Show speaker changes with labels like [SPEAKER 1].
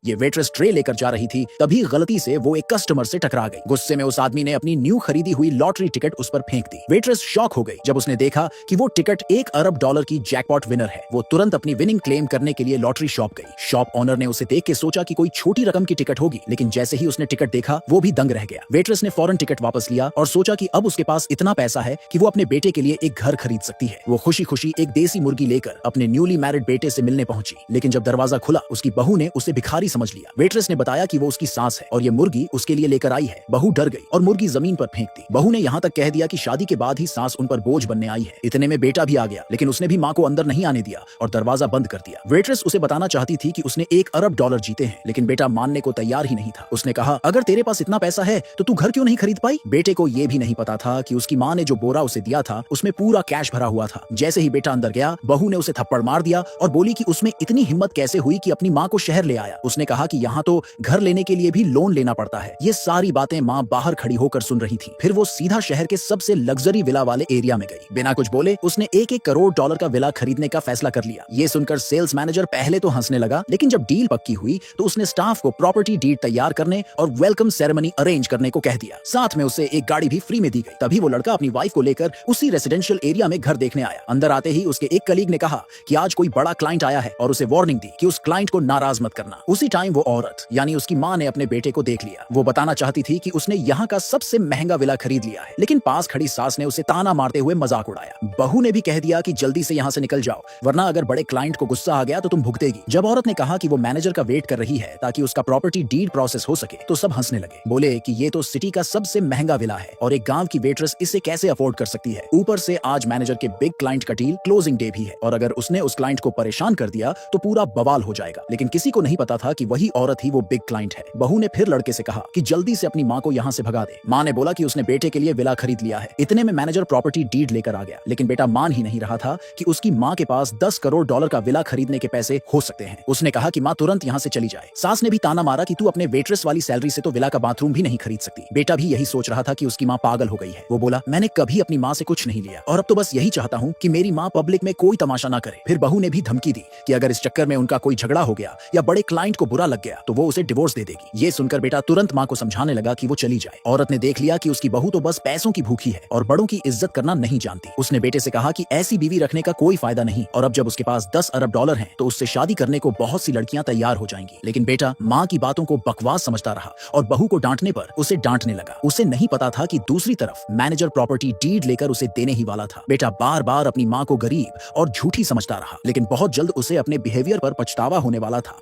[SPEAKER 1] ये waitress tray लेकर जा रही थी, तभी गलती से वो एक कस्टमर से टकरा गई। गुस्से में उस आदमी ने अपनी न्यू खरीदी हुई लॉटरी टिकट उस पर फेंक दी। वेट्रेस शॉक हो गई जब उसने देखा कि वो टिकट $1 अरब की जैकपॉट विनर है। वो तुरंत अपनी विनिंग क्लेम करने के लिए लॉटरी शॉप गई। शॉप ओनर ने उसे देख के सोचा कि कोई छोटी रकम की टिकट होगी, लेकिन जैसे ही उसने टिकट देखा वो भी दंग रह गया। वेट्रेस ने फौरन टिकट वापस लिया और सोचा कि अब उसके पास इतना पैसा है कि वो अपने बेटे के लिए एक घर खरीद सकती है। वो खुशी खुशी एक देसी मुर्गी लेकर अपने न्यूली मैरिड बेटे से मिलने पहुंची, लेकिन जब दरवाजा खुला उसकी बहू ने उसे भिखारी समझ लिया। वेट्रेस ने बताया कि वो उसकी सास है और ये मुर्गी उसके लिए लेकर आई है। बहू डर गई और मुर्गी जमीन पर फेंक दी। बहू ने यहाँ तक कह दिया कि शादी के बाद ही सास उन पर बोझ बनने आई है। इतने में बेटा भी आ गया, लेकिन उसने भी माँ को अंदर नहीं आने दिया और दरवाजा बंद कर दिया। वेट्रेस उसे बताना चाहती थी कि उसने $1 अरब जीते हैं, लेकिन बेटा मानने को तैयार ही नहीं था। उसने कहा, अगर तेरे पास इतना पैसा है तो तू घर क्यों नहीं खरीद पाई? बेटे को ये भी नहीं पता था कि उसकी माँ ने जो बोरा उसे दिया था उसमें पूरा कैश भरा हुआ था। जैसे ही बेटा अंदर गया, बहू ने उसे थप्पड़ मार दिया और बोली कि उसमें इतनी हिम्मत कैसे हुई कि अपनी माँ को शहर ले आया। उसने कहा कि यहाँ तो घर लेने के लिए भी लोन लेना पड़ता है। ये सारी बातें माँ बाहर खड़ी होकर सुन रही थी। फिर वो सीधा शहर के सबसे लग्जरी विला वाले एरिया में गई। बिना कुछ बोले उसने $1-1 करोड़ का विला खरीदने का फैसला कर लिया। ये सुनकर सेल्स मैनेजर पहले तो हंसने लगा, लेकिन जब डील पक्की हुई तो उसने स्टाफ को प्रॉपर्टी डीड तैयार करने और वेलकम सेरेमनी अरेंज करने को कह दिया। साथ में उसे एक गाड़ी भी फ्री में दी गई। तभी वो लड़का अपनी वाइफ को लेकर उसी रेसिडेंशियल एरिया में घर देखने आया। अंदर आते ही उसके एक कलीग ने कहा कि आज कोई बड़ा क्लाइंट आया है और उसे वार्निंग दी कि उस क्लाइंट को नाराज मत करना। उसी टाइम वो औरत यानी उसकी माँ ने अपने बेटे को देख लिया। वो बताना चाहती थी कि उसने यहाँ का सबसे महंगा विला खरीद लिया है, लेकिन पास खड़ी सास ने उसे ताना मारते हुए मजाक उड़ाया। बहू ने भी कह दिया कि जल्दी से यहाँ से निकल जाओ, वरना अगर बड़े क्लाइंट को गुस्सा आ गया तो तुम भुगतेगी। जब औरत ने कहा कि वो मैनेजर का वेट कर रही है ताकि उसका प्रॉपर्टी डीड प्रोसेस हो सके, तो सब हंसने लगे। बोले कि ये तो सिटी का सबसे महंगा विला है और एक गांव की वेट्रेस इसे कैसे अफोर्ड कर सकती है। ऊपर से आज मैनेजर के बिग क्लाइंट का डील क्लोजिंग डे भी है और अगर उसने उस क्लाइंट को परेशान कर दिया तो पूरा बवाल हो जाएगा। लेकिन किसी को नहीं पता था कि वही औरत ही वो बिग क्लाइंट है। बहू ने फिर लड़के से कहा कि जल्दी से अपनी माँ को यहाँ से भगा दे। माँ ने बोला कि उसने बेटे के लिए विला खरीद लिया है। इतने में मैनेजर प्रॉपर्टी डीड लेकर आ गया, लेकिन बेटा मान ही नहीं रहा था कि उसकी माँ के पास $10 करोड़ का विला खरीदने के पैसे हो सकते हैं। उसने कहा कि माँ तुरंत यहाँ से चली जाए। सास ने भी ताना मारा कि तू अपने वेट्रेस वाली सैलरी से तो विला का बाथरूम भी नहीं खरीद सकती। बेटा भी यही सोच रहा था कि उसकी माँ पागल हो गई है। वो बोला, मैंने कभी अपनी माँ से कुछ नहीं लिया और अब तो बस यही चाहता हूँ कि मेरी माँ पब्लिक में कोई तमाशा ना करे। फिर बहू ने भी धमकी दी कि अगर इस चक्कर में उनका कोई झगड़ा हो गया या बड़े क्लाइंट को बुरा लग गया तो वो उसे डिवोर्स दे देगी। ये सुनकर बेटा तुरंत माँ को समझाने लगा कि वो चली जाए। औरत ने देख लिया कि उसकी बहू तो बस पैसों की भूखी है और बड़ों की इज्जत करना नहीं जानती। उसने बेटे से कहा कि ऐसी बीवी रखने का कोई फायदा नहीं और अब जब उसके पास $10 अरब हैं तो उससे शादी करने को बहुत सी लड़कियां तैयार हो जाएंगी। लेकिन बेटा माँ की बातों को बकवास समझता रहा और बहू को डांटने पर उसे डांटने लगा। उसे नहीं पता था कि दूसरी तरफ मैनेजर प्रॉपर्टी डीड लेकर उसे देने ही वाला था। बेटा बार बार अपनी माँ को गरीब और झूठी समझता रहा, लेकिन बहुत जल्द उसे अपने बिहेवियर पर पछतावा होने वाला था।